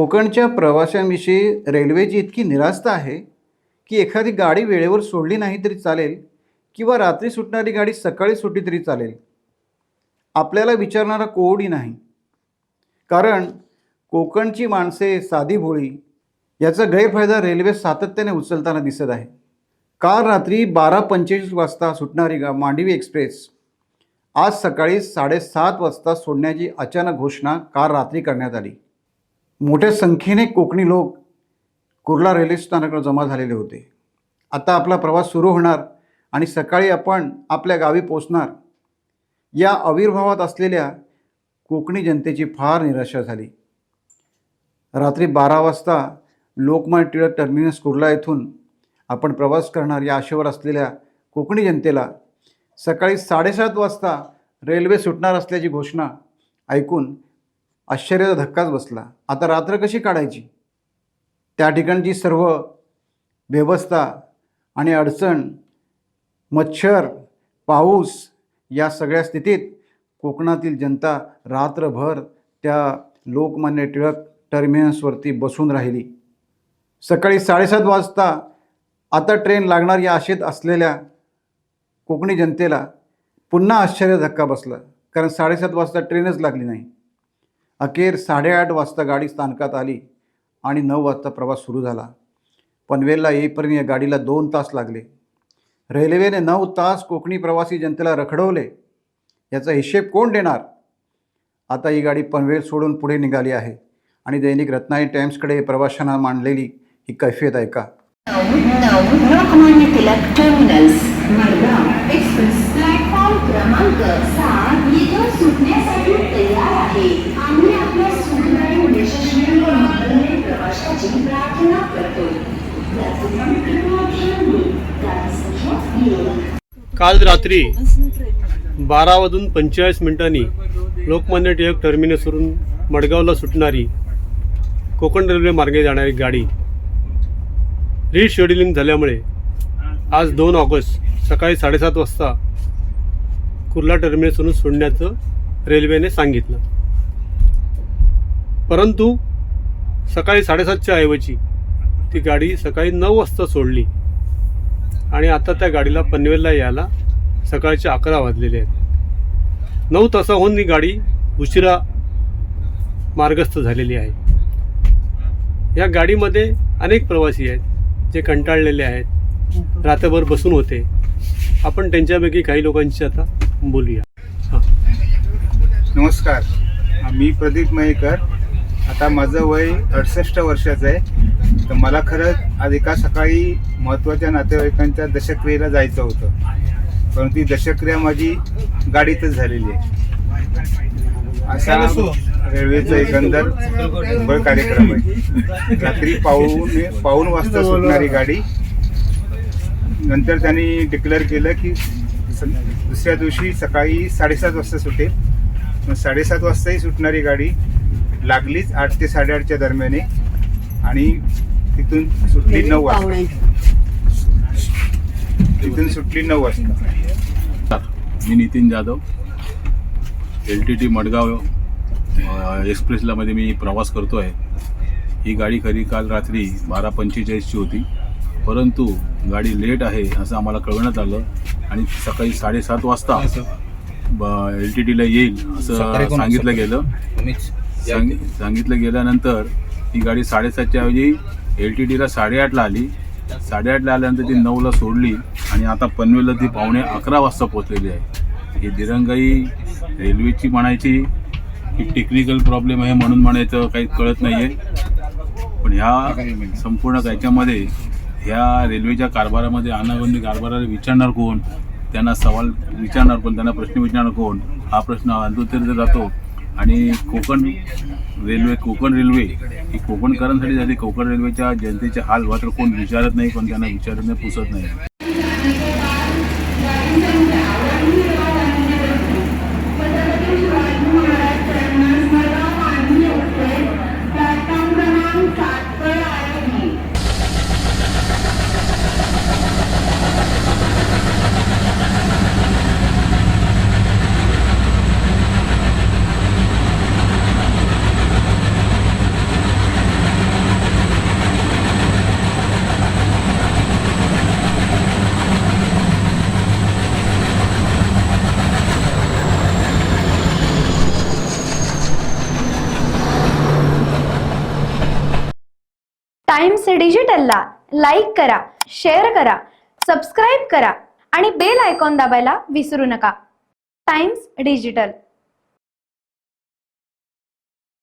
कोकणच्या प्रवाशांविषयी रेल्वेची इतकी निरास्ता आहे की एखादी गाडी वेळेवर सोडली नाही तरी चालेल किंवा रात्री सुटणारी गाडी सकाळी सुटली तरी चालेल. आपल्याला विचारणारा कोणी नाही. कारण कोकणची माणसे साधी भोळी. याचा गैरफायदा रेल्वे सातत्याने उचलताना दिसत आहे. काल रात्री 12:45 वाजता सुटणारी मांडवी एक्सप्रेस आज सकाळी 7:30 वाजता सोडण्याची अचानक घोषणा काल रात्री करण्यात आली. मोठ्या संख्येने कोकणी लोक कुर्ला रेल्वे स्थानकावर जमा झालेले होते. आता आपला प्रवास सुरू होणार आणि सकाळी आपण आपल्या गावी पोचणार. या आविर्भावात असलेल्या कोकणी जनतेची फार निराशा झाली. रात्री 12 वाजता लोकमान्य टिळक टर्मिनस कुर्ला येथून आपण प्रवास करणार या आशेवर असलेल्या कोकणी जनतेला सकाळी 7:30 वाजता रेल्वे सुटणार असल्याची घोषणा ऐकून आश्चर्याचा धक्काच बसला. आता रात्र कशी काढायची? त्या ठिकाणची सर्व व्यवस्था आणि अडचण, मच्छर, पाऊस या सगळ्या स्थितीत कोकणातील जनता रात्रभर त्या लोकमान्य टिळक टर्मिनसवरती बसून राहिली. सकाळी 7:30 वाजता आता ट्रेन लागणार या आशेत असलेल्या कोकणी जनतेला पुन्हा आश्चर्य धक्का बसला. कारण 7:30 वाजता ट्रेनच लागली नाही. अखेर 8:30 वाजता गाडी स्थानकात आली आणि 9 वाजता प्रवास सुरू झाला. पनवेलला येईपर्यंत या गाडीला 2 तास लागले. रेल्वेने 9 तास कोकणी प्रवासी जनतेला रखडवले. याचा हिशेब कोण देणार? आता ही गाडी पनवेल सोडून पुढे निघाली आहे आणि दैनिक रत्नागिरी टाइम्सकडे प्रवाशांना मांडलेली ही कैफियत ऐका. Lokmanya Tilak terminus Madgaon express platform क्रमांक 7 येथून सुटण्यासाठी तयार आहे. आम्ही आपल्या सुखदायी यशस्वी व मंगलमय प्रवासाची प्रार्थना करतो. काल रात्री 12:45 लोकमान्य टिळक टर्मिनसवरून मडगावला सुटणारी कोकण रेल्वे मार्गे जाणारी गाडी रिशेड्युलिंग झाल्यामुळे आज 2 ऑगस्ट सकाळी 7:30 वाजता कुर्ला टर्मिनसवरून सोडण्याचं रेल्वेने सांगितलं. परंतु सकाळी 7:30च्या ऐवजी ती गाडी सकाळी 9 वाजता सोडली आणि आता त्या गाडीला पनवेलला यायला सकाळचे 11 वाजलेले आहेत. 9 तासाहून ही गाडी उशिरा मार्गस्थ झालेली आहे. या गाडीमध्ये अनेक प्रवासी आहेत जे कंटाळलेले आहेत, रात्रभर बसून होते. आपण त्यांच्यापैकी काही लोकांची आता बोलूया. नमस्कार, मी प्रदीप मयेकर. आता माझं वय 68 वर्षाचं आहे. तर मला खरंच आज एका सकाळी महत्त्वाच्या नातेवाईकांच्या दशक्रियेला जायचं होतं, परंतु ती दशक्रिया माझी गाडीतच झालेली आहे. असा रेल्वेचा एकंदर बळ कार्यक्रम आहे. रात्री पाऊण वाजता सुटणारी गाडी, नंतर त्यांनी डिक्लेअर केलं की दुसऱ्या दिवशी सकाळी 7:30 वाजता सुटेल. मग 7:30 वाजताही सुटणारी गाडी लागलीच 8 ते 8:30च्या दरम्याने आणि तिथून सुटली 9 वाजता. मी नितीन जाधव, LTT मडगाव एक्सप्रेसला मध्ये मी प्रवास करतो आहे. ही गाडी खरी काल रात्री 12:45ची होती, परंतु गाडी लेट आहे असं आम्हाला कळवण्यात आलं आणि सकाळी 7:30 वाजता LTTला येईल असं सांगितलं गेलं. सांगितलं गेल्यानंतर ही गाडी 7:30च्या ऐवजी LTTला 8:30ला आली. 8:30ला आल्यानंतर ती 9ला सोडली आणि आता पनवेलला ती 11:15 वाजता पोहोचलेली आहे. ही दिरंगाई रेल्वेची म्हणायची की टेक्निकल प्रॉब्लेम आहे म्हणून म्हणायचं काही कळत नाही आहे. पण ह्या संपूर्ण याच्यामध्ये ह्या रेल्वेच्या कारभारामध्ये अनागोंदी कारभाराला विचारणार कोण, त्यांना सवाल विचारणार कोण, त्यांना प्रश्न विचारणार कोण, हा प्रश्न अंतुत्तर जातो. आणि कोकण रेल्वे ही कोकणकरांसाठी झाली. कोकण रेल्वेच्या जनतेचे हाल मात्र कोण विचारत नाही, पण त्यांना विचारत नाही, पुसत नाही. टाइम्स डिजिटलला लाईक करा, शेअर करा, सबस्क्राईब करा आणि बेल आयकॉन दाबायला विसरू नका. Times digital.